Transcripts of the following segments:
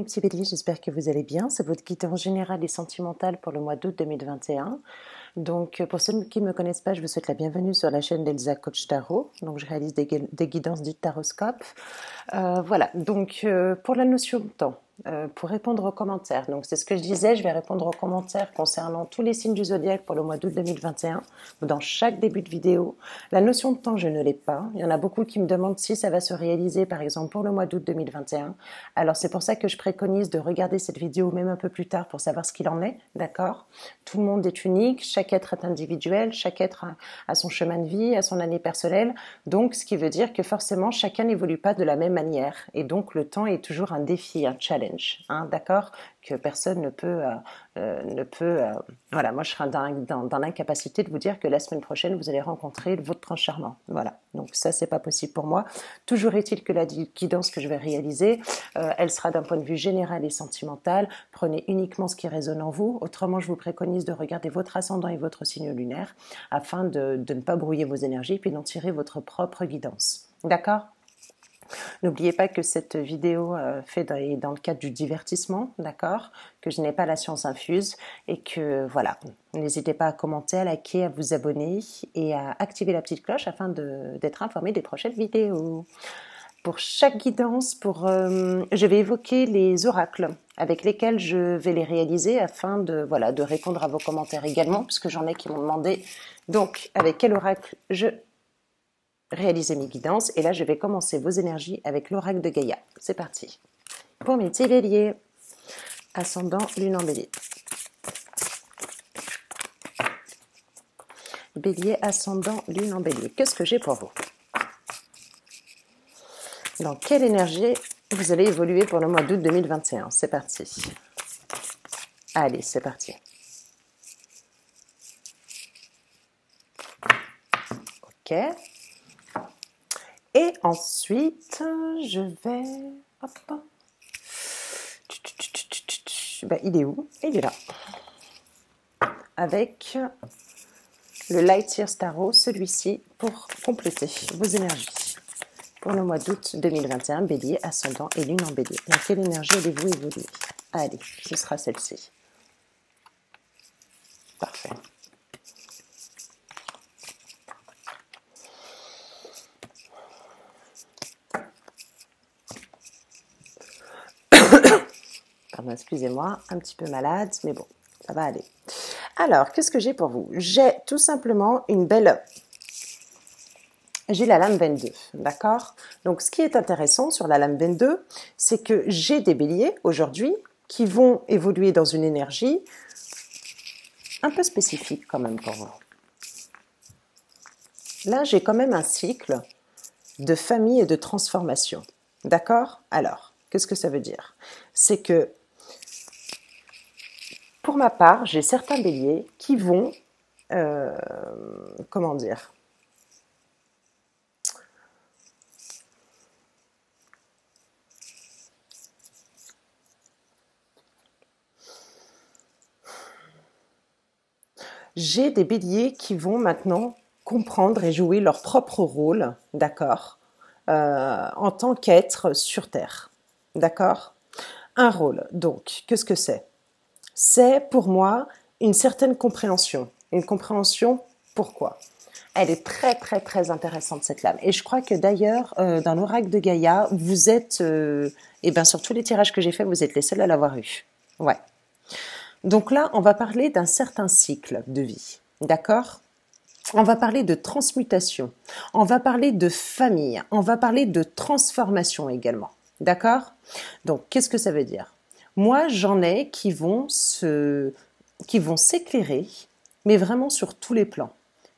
mes petits béliers, j'espère que vous allez bien. C'est votre guidance générale et sentimentale pour le mois d'août 2021. Donc, pour ceux qui ne me connaissent pas, je vous souhaite la bienvenue sur la chaîne d'Elsa Coach Tarot. Donc, je réalise des guidances du taroscope. Voilà, donc pour la notion de temps, pour répondre aux commentaires. Donc, c'est ce que je disais, je vais répondre aux commentaires concernant tous les signes du zodiaque pour le mois d'août 2021, dans chaque début de vidéo. La notion de temps, je ne l'ai pas. Il y en a beaucoup qui me demandent si ça va se réaliser, par exemple, pour le mois d'août 2021. Alors, c'est pour ça que je préconise de regarder cette vidéo même un peu plus tard pour savoir ce qu'il en est, d'accord? Tout le monde est unique, chaque être est individuel, chaque être a son chemin de vie, a son année personnelle. Donc, ce qui veut dire que forcément, chacun n'évolue pas de la même manière. Et donc, le temps est toujours un défi, un challenge, hein, d'accord? Que personne ne peut... voilà, moi, je serai dans l'incapacité de vous dire que la semaine prochaine, vous allez rencontrer votre prince charmant. Voilà, donc ça, c'est pas possible pour moi. Toujours est-il que la guidance que je vais réaliser, elle sera d'un point de vue général et sentimental. Prenez uniquement ce qui résonne en vous. Autrement, je vous préconise de regarder votre ascendant et votre signe lunaire afin de ne pas brouiller vos énergies puis d'en tirer votre propre guidance. D'accord ? N'oubliez pas que cette vidéo fait dans le cadre du divertissement, d'accord, que je n'ai pas la science infuse et que voilà, n'hésitez pas à commenter, à liker, à vous abonner et à activer la petite cloche afin d'être informé des prochaines vidéos. Pour chaque guidance, je vais évoquer les oracles avec lesquels je vais les réaliser afin de répondre à vos commentaires également, puisque j'en ai qui m'ont demandé donc avec quel oracle je réaliser mes guidances. Et là, je vais commencer vos énergies avec l'oracle de Gaïa. C'est parti. Pour mes petits béliers, ascendant lune en bélier. Bélier, ascendant lune en bélier. Qu'est-ce que j'ai pour vous? Dans quelle énergie vous allez évoluer pour le mois d'août 2021? C'est parti. Allez, c'est parti. Ok. Et ensuite, je vais... Hop. Ben, il est où? Il est là. Avec le Light Years Tarot, celui-ci, pour compléter vos énergies. Pour le mois d'août 2021, bélier, ascendant et lune en bélier. Dans quelle énergie allez-vous évoluer? Allez, ce sera celle-ci. Parfait. Pardon, excusez-moi, un petit peu malade, mais bon, ça va aller. Alors, qu'est-ce que j'ai pour vous? J'ai tout simplement j'ai la lame 22, d'accord? Donc, ce qui est intéressant sur la lame 22, c'est que j'ai des béliers aujourd'hui qui vont évoluer dans une énergie un peu spécifique quand même pour vous. Là, j'ai quand même un cycle de famille et de transformation, d'accord? Alors, qu'est-ce que ça veut dire? C'est que pour ma part, j'ai certains béliers qui vont, comment dire, j'ai des béliers qui vont maintenant comprendre et jouer leur propre rôle, d'accord, en tant qu'être sur Terre, d'accord? Un rôle, donc, qu'est-ce que c'est? C'est pour moi une certaine compréhension. Une compréhension, pourquoi? Elle est très très très intéressante cette lame. Et je crois que d'ailleurs, dans l'oracle de Gaïa, vous êtes, sur tous les tirages que j'ai faits, vous êtes les seuls à l'avoir eu. Ouais. Donc là, on va parler d'un certain cycle de vie, d'accord? On va parler de transmutation, on va parler de famille, on va parler de transformation également, d'accord? Donc, qu'est-ce que ça veut dire? Moi, j'en ai qui vont s'éclairer, mais vraiment sur tous les plans,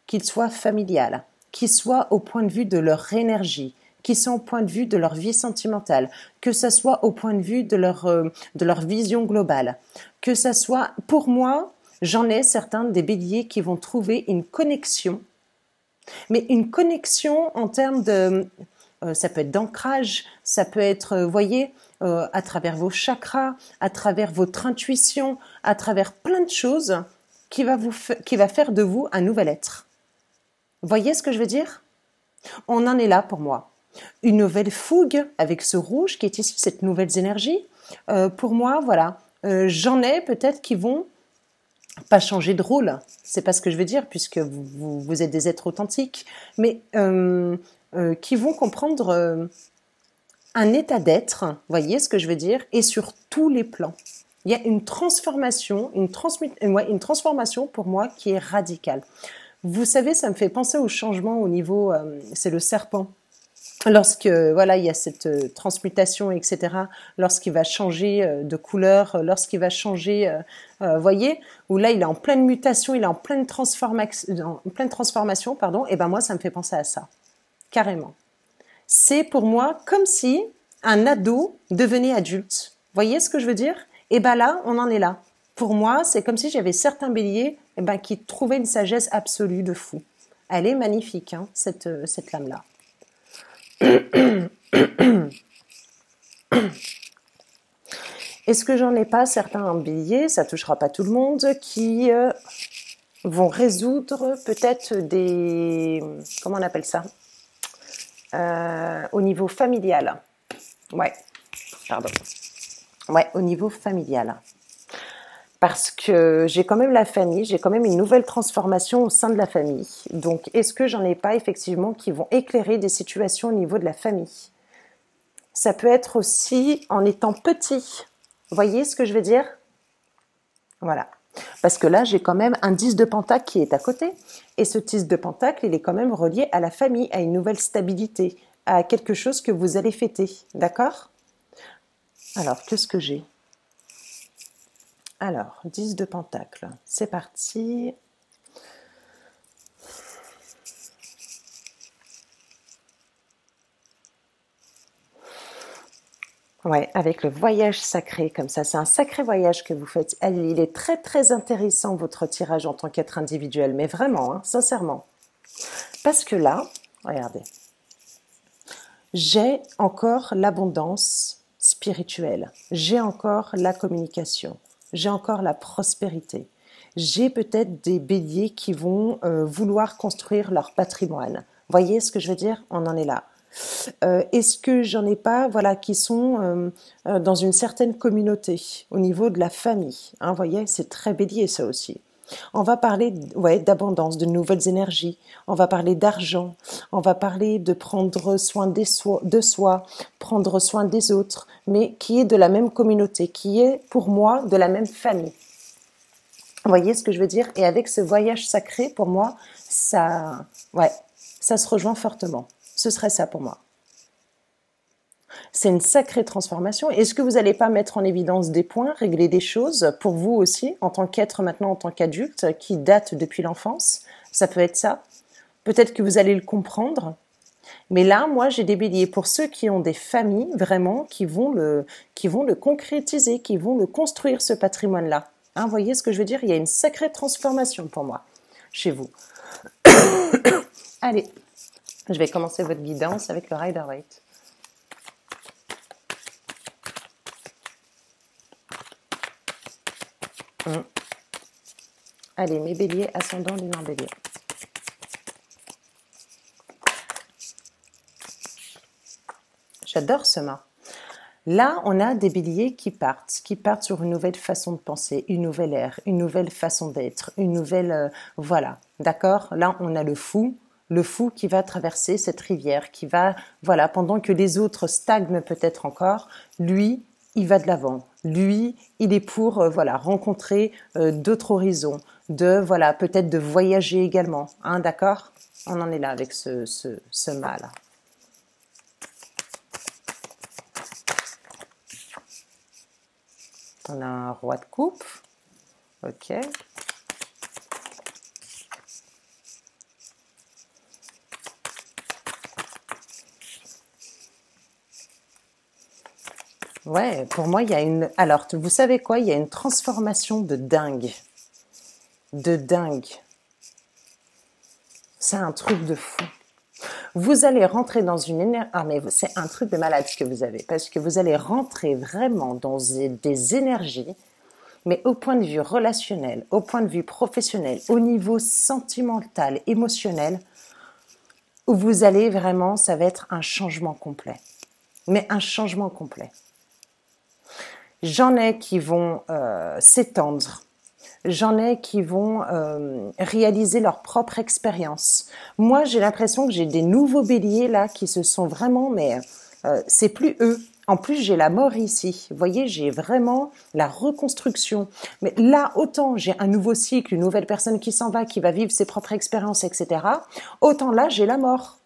qu'ils soient familiales, qu'ils soient au point de vue de leur énergie, qu'ils soient au point de vue de leur vie sentimentale, que ça soit au point de vue de leur vision globale, que ça soit, pour moi, j'en ai certains des béliers qui vont trouver une connexion, mais une connexion en termes de... ça peut être d'ancrage, ça peut être, voyez, à travers vos chakras, à travers votre intuition, à travers plein de choses qui va faire de vous un nouvel être. Voyez ce que je veux dire? On en est là pour moi. une nouvelle fougue avec ce rouge qui est ici, cette nouvelle énergie. Pour moi, voilà, j'en ai peut-être qui vont pas changer de rôle, c'est pas ce que je veux dire, puisque vous êtes des êtres authentiques, mais qui vont comprendre un état d'être, voyez ce que je veux dire, et sur tous les plans. Il y a une transformation, une transformation pour moi qui est radicale. Vous savez, ça me fait penser au changement au niveau, c'est le serpent. Lorsque voilà, il y a cette transmutation, etc. Lorsqu'il va changer de couleur, lorsqu'il va changer, voyez, où là il est en pleine mutation, il est en pleine transformation, pardon. Et ben moi, ça me fait penser à ça, carrément. C'est pour moi comme si un ado devenait adulte. Voyez ce que je veux dire? Et ben là, on en est là. Pour moi, c'est comme si j'avais certains béliers, qui trouvaient une sagesse absolue de fou. Elle est magnifique, hein, cette lame-là. Est-ce que j'en ai pas certains béliers, ça touchera pas tout le monde, qui vont résoudre peut-être des... Comment on appelle ça, au niveau familial. Ouais, pardon. Ouais, au niveau familial. Parce que j'ai quand même la famille, j'ai quand même une nouvelle transformation au sein de la famille. Donc, est-ce que j'en ai pas effectivement qui vont éclairer des situations au niveau de la famille? Ça peut être aussi en étant petit. Vous voyez ce que je veux dire? Voilà. Parce que là, j'ai quand même un 10 de pentacle qui est à côté. Et ce 10 de pentacle, il est quand même relié à la famille, à une nouvelle stabilité, à quelque chose que vous allez fêter. D'accord? Alors, qu'est-ce que j'ai? Alors, 10 de pentacle, c'est parti. Ouais, avec le voyage sacré, comme ça, c'est un sacré voyage que vous faites. Il est très très intéressant votre tirage en tant qu'être individuel, mais vraiment, hein, sincèrement. Parce que là, regardez, j'ai encore l'abondance spirituelle, j'ai encore la communication, j'ai encore la prospérité. J'ai peut-être des béliers qui vont vouloir construire leur patrimoine. Voyez ce que je veux dire? On en est là. Est-ce que j'en ai pas, voilà, qui sont dans une certaine communauté au niveau de la famille, hein, voyez, c'est très bélier ça aussi. On va parler, ouais, d'abondance, de nouvelles énergies. On va parler d'argent. On va parler de prendre soin de soi, prendre soin des autres, mais qui est de la même communauté, qui est pour moi de la même famille. Vous voyez ce que je veux dire? Et avec ce voyage sacré, pour moi, ça, ouais, ça se rejoint fortement. Ce serait ça pour moi. C'est une sacrée transformation. Est-ce que vous n'allez pas mettre en évidence des points, régler des choses pour vous aussi, en tant qu'être maintenant, en tant qu'adulte, qui date depuis l'enfance? Ça peut être ça. Peut-être que vous allez le comprendre. Mais là, moi, j'ai des béliers pour ceux qui ont des familles, vraiment, qui vont le concrétiser, qui vont le construire, ce patrimoine-là. Hein, voyez ce que je veux dire? Il y a une sacrée transformation pour moi, chez vous. Allez, je vais commencer votre guidance avec le Rider-Waite. Allez, mes béliers, ascendant, lune en bélier. J'adore ce mât. Là, on a des béliers qui partent sur une nouvelle façon de penser, une nouvelle ère, une nouvelle façon d'être, une nouvelle... voilà, d'accord? Là, on a le fou qui va traverser cette rivière, qui va, voilà, pendant que les autres stagnent peut-être encore, lui, il va de l'avant. Lui, il est pour, voilà, rencontrer d'autres horizons, voilà, peut-être de voyager également, hein, d'accord? On en est là avec ce mât-là. On a un roi de coupe. Ok. Ouais, pour moi, il y a une... Alors, vous savez quoi? Il y a une transformation de dingue. De dingue. C'est un truc de fou. Vous allez rentrer dans une énergie... Ah, mais c'est un truc de malade ce que vous avez. Parce que vous allez rentrer vraiment dans des énergies, mais au point de vue relationnel, au point de vue professionnel, au niveau sentimental, émotionnel, où vous allez vraiment, ça va être un changement complet. Mais un changement complet. J'en ai qui vont s'étendre. J'en ai qui vont réaliser leur propre expérience. Moi, j'ai l'impression que j'ai des nouveaux béliers là qui se sont vraiment, mais c'est plus eux. En plus, j'ai la mort ici. Vous voyez, j'ai vraiment la reconstruction. Mais là, autant j'ai un nouveau cycle, une nouvelle personne qui s'en va, qui va vivre ses propres expériences, etc. Autant là, j'ai la mort.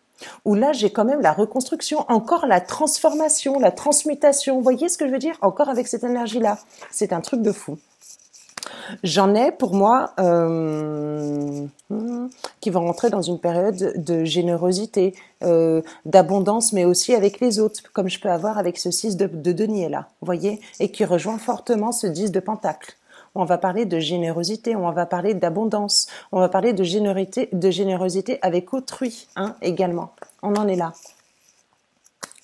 Ou là, j'ai quand même la reconstruction, encore la transformation, la transmutation. Vous voyez ce que je veux dire? Encore avec cette énergie-là. C'est un truc de fou. J'en ai pour moi qui vont rentrer dans une période de générosité, d'abondance, mais aussi avec les autres, comme je peux avoir avec ce 6 de denier là, vous voyez, et qui rejoint fortement ce 10 de pentacle. On va parler de générosité, on va parler d'abondance, on va parler de générosité avec autrui, hein, également. On en est là.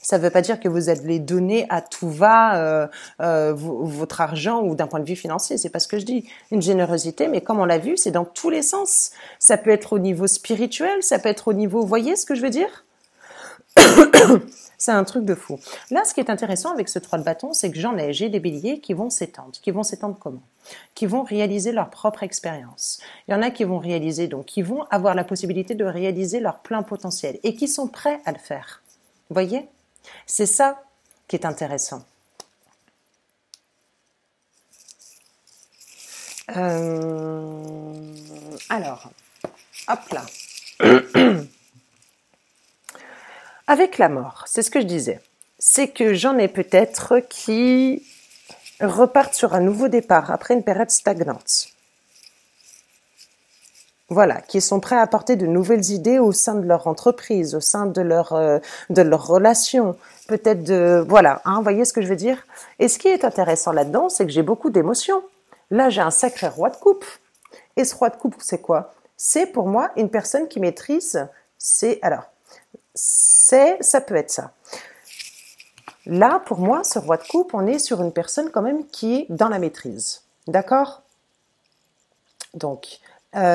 Ça ne veut pas dire que vous allez donner à tout va votre argent ou d'un point de vue financier, c'est pas ce que je dis. Une générosité, mais comme on l'a vu, c'est dans tous les sens. Ça peut être au niveau spirituel, ça peut être au niveau... Vous voyez ce que je veux dire? C'est un truc de fou. Là, ce qui est intéressant avec ce 3 de bâton, c'est que j'ai des béliers qui vont s'étendre. Qui vont s'étendre comment? Qui vont réaliser leur propre expérience. Il y en a qui vont réaliser, donc qui vont avoir la possibilité de réaliser leur plein potentiel et qui sont prêts à le faire. Vous voyez? C'est ça qui est intéressant. Alors, hop là. Avec la mort, c'est ce que je disais. C'est que j'en ai peut-être qui repartent sur un nouveau départ après une période stagnante. Voilà, qui sont prêts à apporter de nouvelles idées au sein de leur entreprise, au sein de leur relation, peut-être de... Voilà, hein, vous voyez ce que je veux dire? Et ce qui est intéressant là-dedans, c'est que j'ai beaucoup d'émotions. Là, j'ai un sacré roi de coupe. Et ce roi de coupe, c'est quoi? C'est pour moi une personne qui maîtrise... Ça peut être ça. Là, pour moi, ce roi de coupe, on est sur une personne quand même qui est dans la maîtrise. D'accord? Donc...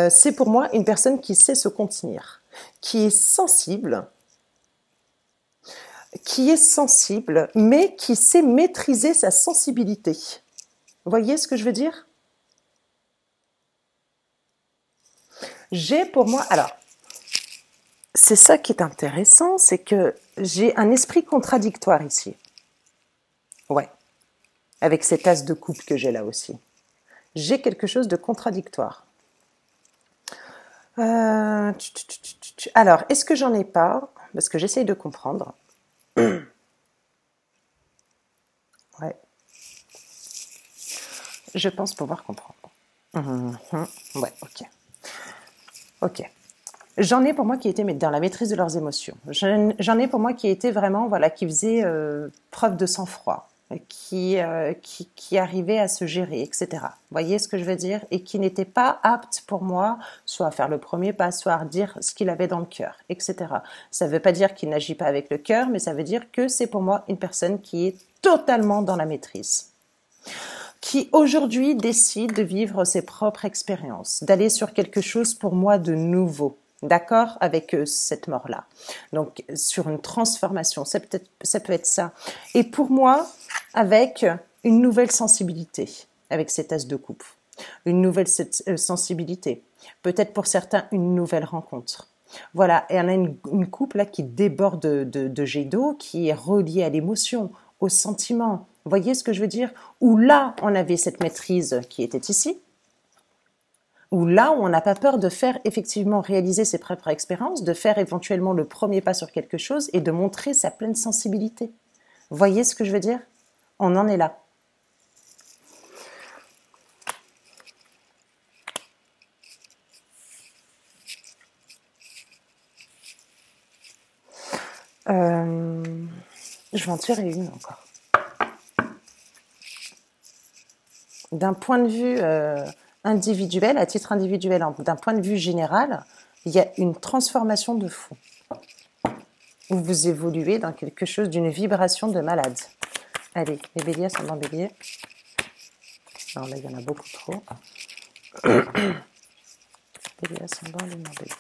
c'est pour moi une personne qui sait se contenir, qui est sensible, mais qui sait maîtriser sa sensibilité. Vous voyez ce que je veux dire? J'ai pour moi... Alors, c'est ça qui est intéressant, c'est que j'ai un esprit contradictoire ici. Ouais, avec cet as de coupe que j'ai là aussi. J'ai quelque chose de contradictoire. Alors, est-ce que j'en ai pas? Parce que j'essaye de comprendre. Ouais. Je pense pouvoir comprendre. Ouais, ok. Ok. J'en ai pour moi qui étaient dans la maîtrise de leurs émotions. J'en ai pour moi qui étaient vraiment, voilà, qui faisaient preuve de sang-froid, qui arrivaient à se gérer, etc. Vous voyez ce que je veux dire? Et qui n'étaient pas aptes pour moi, soit à faire le premier pas, soit à dire ce qu'il avait dans le cœur, etc. Ça ne veut pas dire qu'il n'agit pas avec le cœur, mais ça veut dire que c'est pour moi une personne qui est totalement dans la maîtrise, qui aujourd'hui décide de vivre ses propres expériences, d'aller sur quelque chose pour moi de nouveau. D'accord, avec cette mort-là. Donc, sur une transformation, ça peut être ça. Et pour moi, avec une nouvelle sensibilité, avec cet as de coupe. Une nouvelle sensibilité. Peut-être pour certains, une nouvelle rencontre. Voilà, et on a une coupe là qui déborde de jet d'eau, qui est reliée à l'émotion, au sentiment. Vous voyez ce que je veux dire? Où là, on avait cette maîtrise qui était ici, où là, on n'a pas peur de faire effectivement réaliser ses propres expériences, de faire éventuellement le premier pas sur quelque chose et de montrer sa pleine sensibilité. Vous voyez ce que je veux dire? On en est là. Je vais en tirer une encore. D'un point de vue individuel, à titre individuel, d'un point de vue général, il y a une transformation de fou. Où vous évoluez dans quelque chose d'une vibration de malade. Allez, les béliers, ascendant bélier. Alors là, il y en a beaucoup trop. Bélier, ascendant, lumière bélier.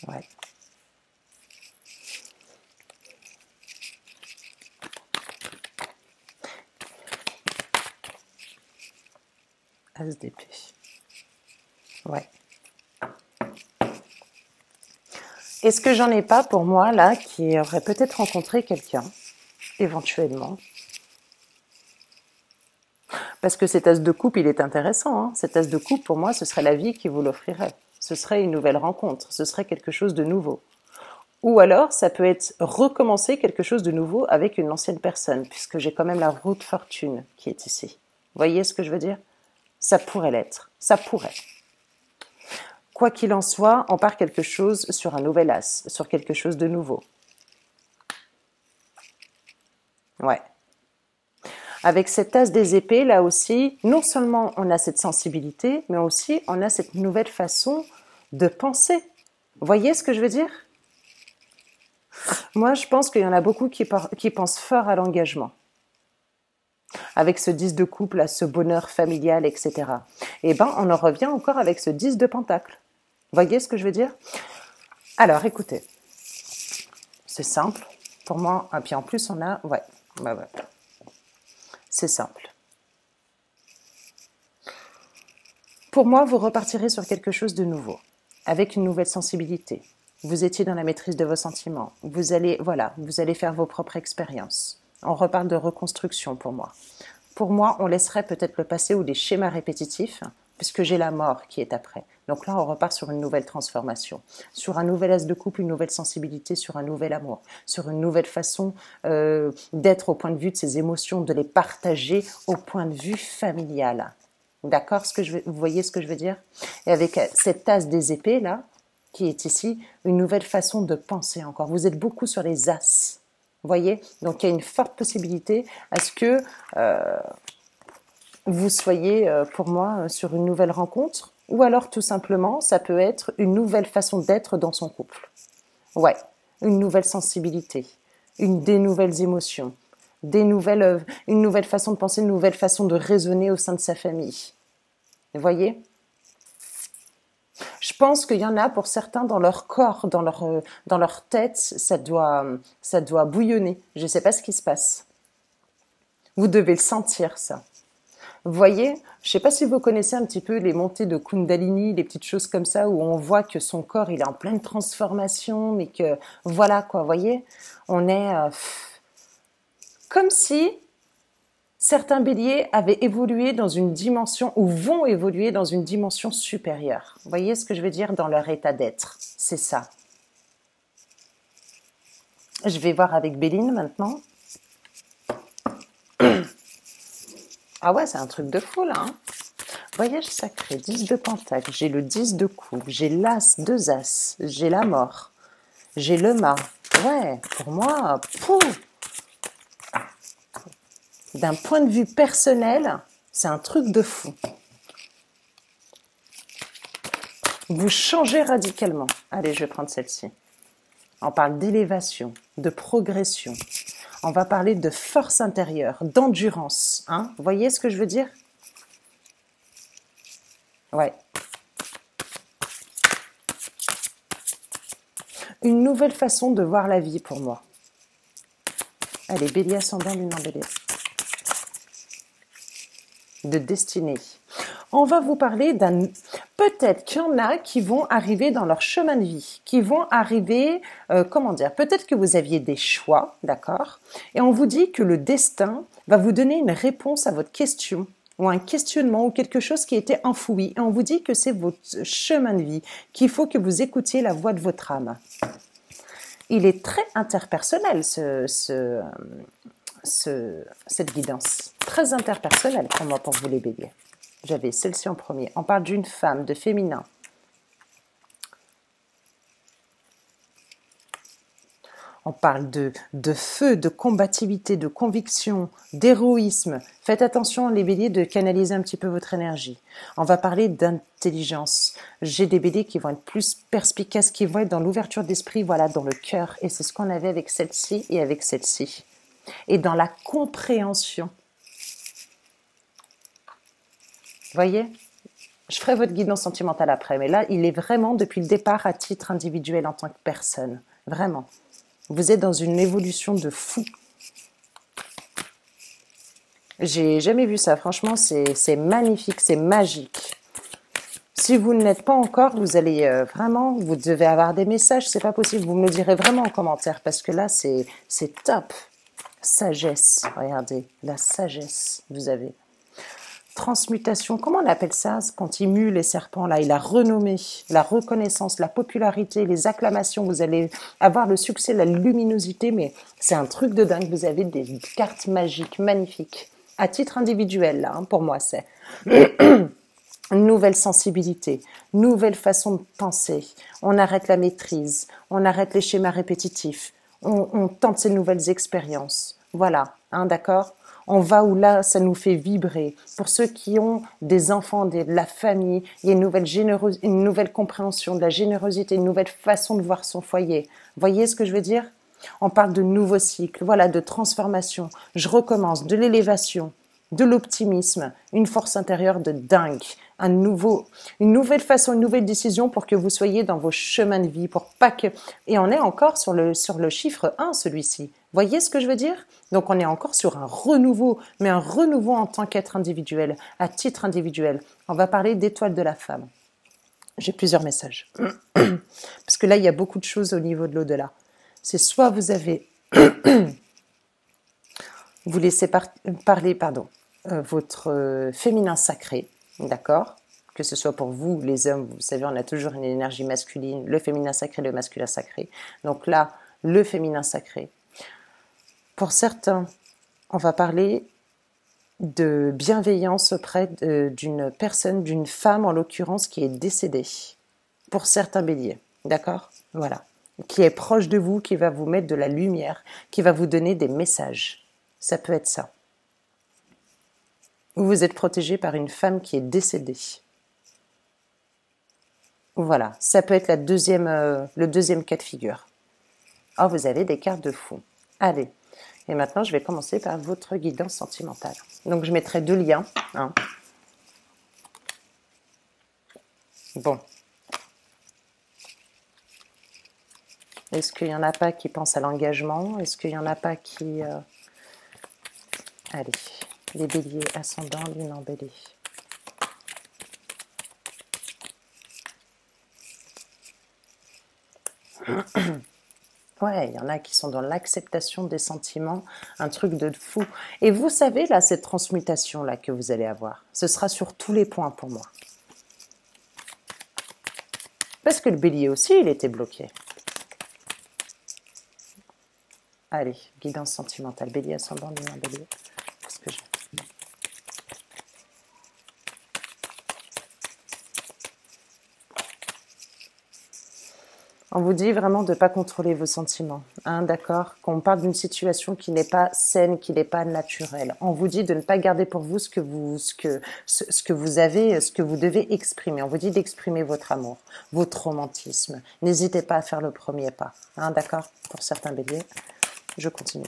Ouais. As d'épée. Ouais. Est-ce que j'en ai pas pour moi, là, qui aurait peut-être rencontré quelqu'un, éventuellement? Parce que cet as de coupe, il est intéressant. Hein. Cet as de coupe, pour moi, ce serait la vie qui vous l'offrirait. Ce serait une nouvelle rencontre. Ce serait quelque chose de nouveau. Ou alors, ça peut être recommencer quelque chose de nouveau avec une ancienne personne, puisque j'ai quand même la roue de fortune qui est ici. Vous voyez ce que je veux dire? Ça pourrait l'être. Ça pourrait. Quoi qu'il en soit, on part quelque chose sur un nouvel as, sur quelque chose de nouveau. Ouais. Avec cet as des épées, là aussi, non seulement on a cette sensibilité, mais aussi on a cette nouvelle façon de penser. Vous voyez ce que je veux dire? Moi, je pense qu'il y en a beaucoup qui pensent fort à l'engagement. Avec ce 10 de couple, à ce bonheur familial, etc. Eh ben, on en revient encore avec ce 10 de pentacle. Vous voyez ce que je veux dire? Alors, écoutez. C'est simple. Pour moi, et puis en plus, on a... Ouais. C'est simple. Pour moi, vous repartirez sur quelque chose de nouveau, avec une nouvelle sensibilité. Vous étiez dans la maîtrise de vos sentiments. Vous allez faire vos propres expériences. On reparle de reconstruction pour moi. Pour moi, on laisserait peut-être le passé ou des schémas répétitifs, puisque j'ai la mort qui est après. Donc là, on repart sur une nouvelle transformation, sur un nouvel as de couple, une nouvelle sensibilité, sur un nouvel amour, sur une nouvelle façon d'être au point de vue de ses émotions, de les partager au point de vue familial. D'accord, vous voyez ce que je veux dire? Et avec cette as des épées là, qui est ici, une nouvelle façon de penser encore. Vous êtes beaucoup sur les as, vous voyez? Donc il y a une forte possibilité à ce que vous soyez, pour moi, sur une nouvelle rencontre, ou alors tout simplement, ça peut être une nouvelle façon d'être dans son couple. Ouais, une nouvelle sensibilité, des nouvelles émotions, une nouvelle façon de penser, une nouvelle façon de raisonner au sein de sa famille. Vous voyez? Je pense qu'il y en a pour certains dans leur corps, dans leur tête, ça doit bouillonner. Je ne sais pas ce qui se passe. Vous devez le sentir, ça. Vous voyez, je ne sais pas si vous connaissez un petit peu les montées de Kundalini, les petites choses comme ça où on voit que son corps il est en pleine transformation, mais que voilà quoi, vous voyez, on est comme si certains béliers avaient évolué dans une dimension ou vont évoluer dans une dimension supérieure. Vous voyez ce que je veux dire dans leur état d'être? C'est ça. Je vais voir avec Béline maintenant. Ah ouais, c'est un truc de fou là. Hein. Voyage sacré, 10 de pentacle, j'ai le 10 de coupe, j'ai l'as, 2 as, j'ai la mort, j'ai le mât. Ouais, pour moi, d'un point de vue personnel, c'est un truc de fou. Vous changez radicalement. Allez, je vais prendre celle-ci. On parle d'élévation, de progression. On va parler de force intérieure, d'endurance. Hein, vous voyez ce que je veux dire? Ouais. Une nouvelle façon de voir la vie pour moi. Allez, bélier ascendant, lune en bélier. De destinée. On va vous parler d'un... Peut-être qu'il y en a qui vont arriver dans leur chemin de vie, qui vont arriver, peut-être que vous aviez des choix, d'accord? Et on vous dit que le destin va vous donner une réponse à votre question, ou un questionnement, ou quelque chose qui était enfoui. Et on vous dit que c'est votre chemin de vie, qu'il faut que vous écoutiez la voix de votre âme. Il est très interpersonnel, cette guidance. Très interpersonnelle pour moi, pour vous les béliers. J'avais celle-ci en premier. On parle d'une femme, de féminin. On parle de feu, de combativité, de conviction, d'héroïsme. Faites attention, les béliers, de canaliser un petit peu votre énergie. On va parler d'intelligence. J'ai des béliers qui vont être plus perspicaces, qui vont être dans l'ouverture d'esprit, voilà, dans le cœur. Et c'est ce qu'on avait avec celle-ci et avec celle-ci. Et dans la compréhension. Voyez, Je ferai votre guidance sentimentale après, mais là, il est vraiment depuis le départ à titre individuel en tant que personne. Vraiment. Vous êtes dans une évolution de fou. J'ai jamais vu ça. Franchement, c'est magnifique, c'est magique. Si vous ne l'êtes pas encore, vous allez vraiment, vous devez avoir des messages, c'est pas possible. Vous me le direz vraiment en commentaire parce que là, c'est top. Sagesse, regardez, la sagesse, vous avez. Transmutation, comment on appelle ça quand il mue les serpents là, il a renommé, la reconnaissance, la popularité, les acclamations, vous allez avoir le succès, la luminosité, mais c'est un truc de dingue, vous avez des cartes magiques, magnifiques, à titre individuel là, hein, pour moi c'est nouvelle sensibilité, nouvelle façon de penser, on arrête la maîtrise, on arrête les schémas répétitifs, on tente ces nouvelles expériences, voilà, hein, d'accord. On va où là, ça nous fait vibrer. Pour ceux qui ont des enfants, de la famille, il y a une nouvelle compréhension, de la générosité, une nouvelle façon de voir son foyer. Voyez ce que je veux dire? On parle de nouveaux cycles, voilà, de transformation. Je recommence, de l'élévation, de l'optimisme, une force intérieure de dingue, une nouvelle façon, une nouvelle décision pour que vous soyez dans vos chemins de vie, pour pas que... Et on est encore sur le chiffre 1, celui-ci. Voyez ce que je veux dire? Donc on est encore sur un renouveau, mais un renouveau en tant qu'être individuel, à titre individuel. On va parler d'étoile de la femme. J'ai plusieurs messages. Parce que là, il y a beaucoup de choses au niveau de l'au-delà. C'est soit vous avez... vous laissez parler, votre féminin sacré, d'accord? Que ce soit pour vous, les hommes, vous savez, on a toujours une énergie masculine, le féminin sacré, le masculin sacré. Donc là, le féminin sacré. Pour certains, on va parler de bienveillance auprès d'une personne, d'une femme en l'occurrence, qui est décédée. Pour certains béliers, d'accord? Voilà. Qui est proche de vous, qui va vous mettre de la lumière, qui va vous donner des messages. Ça peut être ça. Ou vous êtes protégé par une femme qui est décédée. Voilà, ça peut être le deuxième cas de figure. Oh, vous avez des cartes de fou. Allez. Et maintenant, je vais commencer par votre guidance sentimentale. Donc, je mettrai 2 liens. Hein. Bon. Est-ce qu'il n'y en a pas qui pensent à l'engagement? Est-ce qu'il n'y en a pas qui... Allez, les béliers ascendants, lune en bélier. Ouais, il y en a qui sont dans l'acceptation des sentiments, un truc de fou. Et vous savez, là, cette transmutation-là que vous allez avoir, ce sera sur tous les points pour moi. Parce que le bélier aussi, il était bloqué. Allez, guidance sentimentale, bélier ascendant, lune en bélier. Qu'est-ce que j'ai ? On vous dit vraiment de ne pas contrôler vos sentiments, hein, d'accord? Qu'on parle d'une situation qui n'est pas saine, qui n'est pas naturelle. On vous dit de ne pas garder pour vous ce que vous avez, ce que vous devez exprimer. On vous dit d'exprimer votre amour, votre romantisme. N'hésitez pas à faire le premier pas, hein, d'accord? Pour certains béliers, je continue.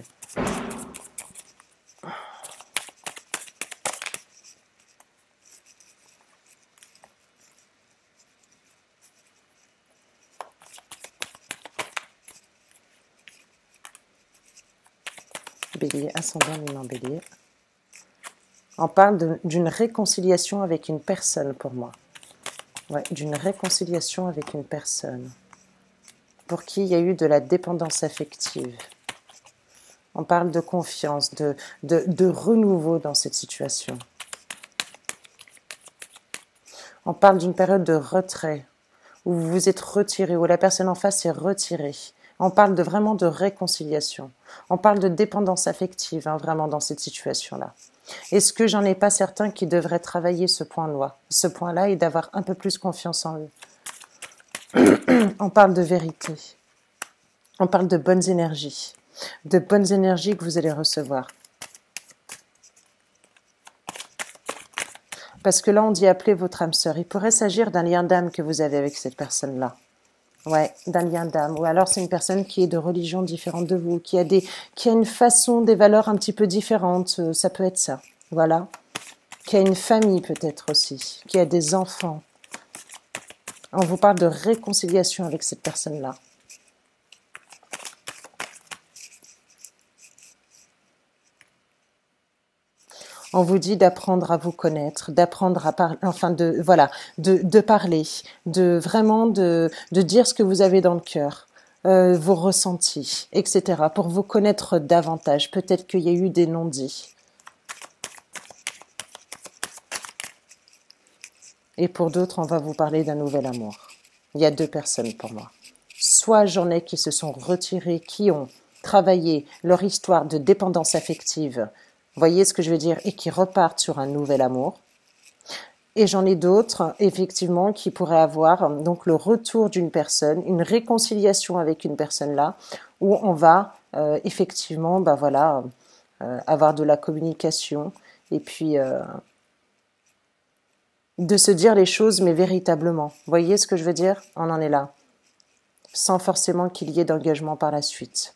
Bélier, ascendant, lune en bélier. On parle d'une réconciliation avec une personne pour moi. Ouais, d'une réconciliation avec une personne. Pour qui il y a eu de la dépendance affective. On parle de confiance, de renouveau dans cette situation. On parle d'une période de retrait, où vous vous êtes retiré, où la personne en face est retirée. On parle vraiment de réconciliation. On parle de dépendance affective, hein, vraiment, dans cette situation-là. Est-ce que j'en ai pas certains qui devraient travailler ce point-là et d'avoir un peu plus confiance en eux? On parle de vérité. On parle de bonnes énergies que vous allez recevoir. Parce que là, on dit appeler votre âme sœur. Il pourrait s'agir d'un lien d'âme que vous avez avec cette personne-là. Ouais, d'un lien d'âme. Ou alors c'est une personne qui est de religion différente de vous, qui a une façon, des valeurs un petit peu différentes. Ça peut être ça. Voilà. qui a une famille peut-être aussi, qui a des enfants. On vous parle de réconciliation avec cette personne-là. On vous dit d'apprendre à vous connaître, d'apprendre à parler, enfin voilà, de parler, de dire ce que vous avez dans le cœur, vos ressentis, etc. pour vous connaître davantage. Peut-être qu'il y a eu des non-dits. Et pour d'autres, on va vous parler d'un nouvel amour. Il y a deux personnes pour moi. Soit j'en ai qui se sont retirés, qui ont travaillé leur histoire de dépendance affective, voyez ce que je veux dire, et qui repartent sur un nouvel amour. Et j'en ai d'autres, effectivement, qui pourraient avoir donc le retour d'une personne, une réconciliation avec une personne là, où on va effectivement, voilà, avoir de la communication et puis de se dire les choses, mais véritablement. Voyez ce que je veux dire? On en est là, sans forcément qu'il y ait d'engagement par la suite.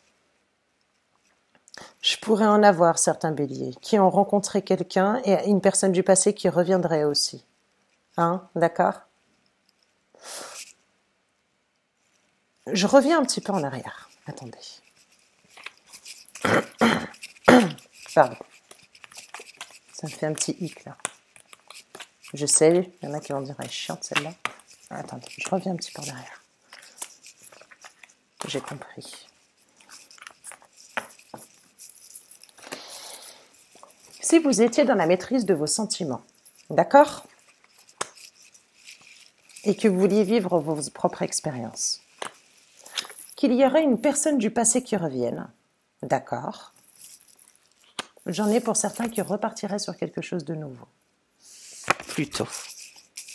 Je pourrais en avoir certains béliers qui ont rencontré quelqu'un et une personne du passé qui reviendrait aussi. Hein, d'accord? Je reviens un petit peu en arrière. Attendez. Pardon. Ça me fait un petit hic là. Je sais, il y en a qui vont dire elle est chiante celle-là. Attendez, je reviens un petit peu en arrière. J'ai compris. Si vous étiez dans la maîtrise de vos sentiments, d'accord? Et que vous vouliez vivre vos propres expériences, qu'il y aurait une personne du passé qui revienne, d'accord? J'en ai pour certains qui repartiraient sur quelque chose de nouveau. Plutôt.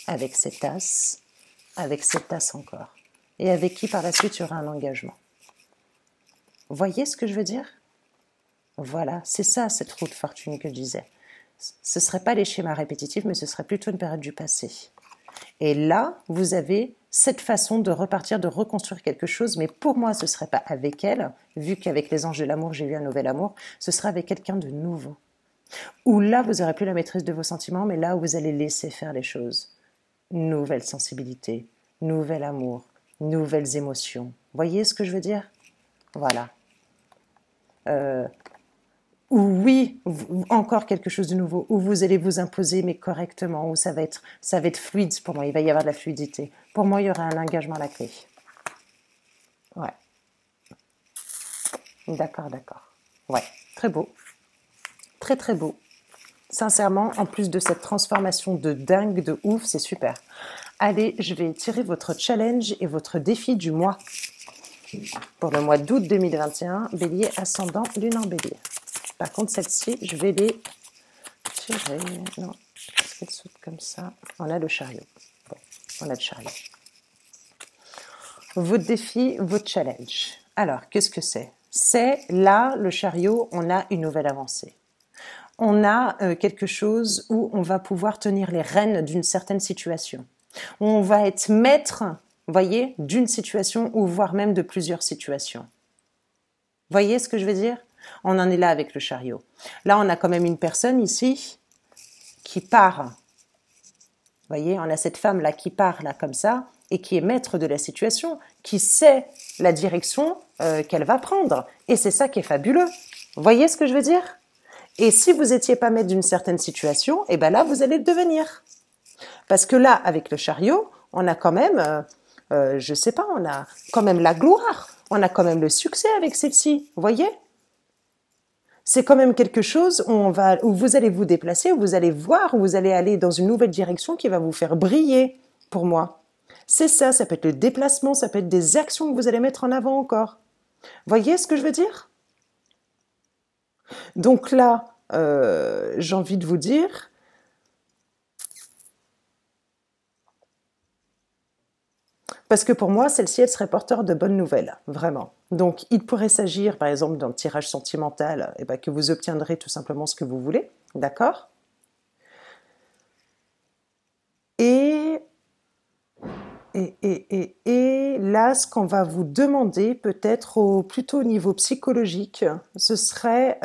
Avec cet as encore. Et avec qui par la suite il y aura un engagement. Voyez ce que je veux dire? Voilà, c'est ça cette roue de fortune que je disais. Ce ne serait pas les schémas répétitifs, mais ce serait plutôt une période du passé. Et là, vous avez cette façon de repartir, de reconstruire quelque chose, mais pour moi, ce ne serait pas avec elle, vu qu'avec les anges de l'amour, j'ai eu un nouvel amour, ce serait avec quelqu'un de nouveau. Où là, vous n'aurez plus la maîtrise de vos sentiments, mais là où vous allez laisser faire les choses. Nouvelle sensibilité, nouvel amour, nouvelles émotions. Voyez ce que je veux dire? Voilà. Oui, encore quelque chose de nouveau, où vous allez vous imposer, mais correctement, où ça va être fluide pour moi, il va y avoir de la fluidité. Pour moi, il y aura un engagement à la clé. Ouais. D'accord. Ouais, très beau. Très, très beau. Sincèrement, en plus de cette transformation de dingue, de ouf, c'est super. Allez, je vais tirer votre challenge et votre défi du mois. Pour le mois d'août 2021, Bélier ascendant, Lune en Bélier. Par contre, celle-ci, je vais les tirer. Non, est-ce qu'elle saute comme ça? On a le chariot. Bon, on a le chariot. Votre défi, votre challenge. Alors, qu'est-ce que c'est? C'est là, le chariot, on a une nouvelle avancée. On a quelque chose où on va pouvoir tenir les rênes d'une certaine situation. On va être maître, voyez, d'une situation ou voire même de plusieurs situations. Voyez ce que je veux dire? On en est là avec le chariot. Là, on a quand même une personne ici qui part. Voyez, on a cette femme-là qui part là comme ça et qui est maître de la situation, qui sait la direction qu'elle va prendre. Et c'est ça qui est fabuleux. Voyez ce que je veux dire? Et si vous n'étiez pas maître d'une certaine situation, eh ben là, vous allez le devenir. Parce que là, avec le chariot, on a quand même, je sais pas, on a quand même la gloire. On a quand même le succès avec celle-ci. Vous voyez? C'est quand même quelque chose où vous allez vous déplacer, où vous allez voir, où vous allez aller dans une nouvelle direction qui va vous faire briller, pour moi. C'est ça, ça peut être le déplacement, ça peut être des actions que vous allez mettre en avant encore. Voyez ce que je veux dire? Donc là, j'ai envie de vous dire, parce que pour moi, celle-ci, elle serait porteur de bonnes nouvelles, vraiment. Donc, il pourrait s'agir, par exemple, d'un tirage sentimental, que vous obtiendrez tout simplement ce que vous voulez, d'accord? Et là, ce qu'on va vous demander, peut-être plutôt au niveau psychologique, ce serait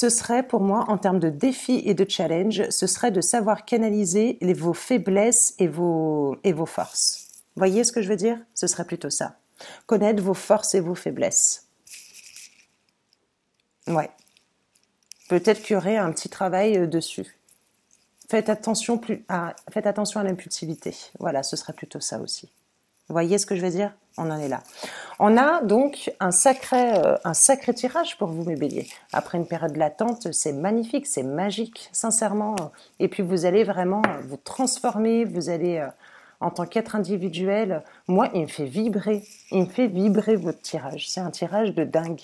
ce serait pour moi, en termes de défis et de challenge, ce serait de savoir canaliser vos faiblesses et vos forces. Voyez ce que je veux dire? Ce serait plutôt ça. Connaître vos forces et vos faiblesses. Ouais. Peut-être qu'il y aurait un petit travail dessus. Faites attention à l'impulsivité. Voilà, ce serait plutôt ça aussi. Vous voyez ce que je veux dire? On en est là. On a donc un sacré tirage pour vous, mes béliers. Après une période latente, c'est magnifique, c'est magique, sincèrement. Et puis vous allez vraiment vous transformer, vous allez, en tant qu'être individuel, moi, il me fait vibrer votre tirage. C'est un tirage de dingue.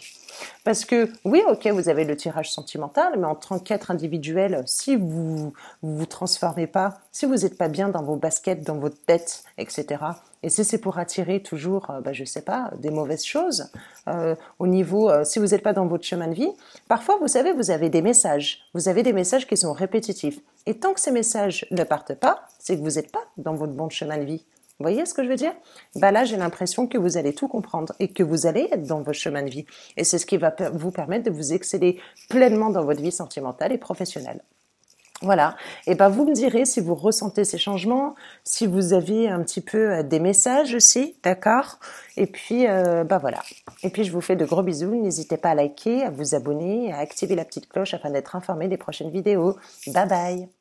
Parce que, oui, ok, vous avez le tirage sentimental, mais en tant qu'être individuel, si vous transformez pas, si vous n'êtes pas bien dans vos baskets, dans votre tête, etc., et si c'est pour attirer toujours, je sais pas, des mauvaises choses, au niveau, si vous n'êtes pas dans votre chemin de vie, parfois, vous savez, vous avez des messages. Vous avez des messages qui sont répétitifs. Et tant que ces messages ne partent pas, c'est que vous n'êtes pas dans votre bon chemin de vie. Vous voyez ce que je veux dire? Là, j'ai l'impression que vous allez tout comprendre et que vous allez être dans votre chemin de vie. Et c'est ce qui va vous permettre de vous exceller pleinement dans votre vie sentimentale et professionnelle. Voilà. Et vous me direz si vous ressentez ces changements, si vous avez un petit peu des messages aussi, d'accord? Et puis, voilà. Et puis, je vous fais de gros bisous. N'hésitez pas à liker, à vous abonner, à activer la petite cloche afin d'être informé des prochaines vidéos. Bye bye!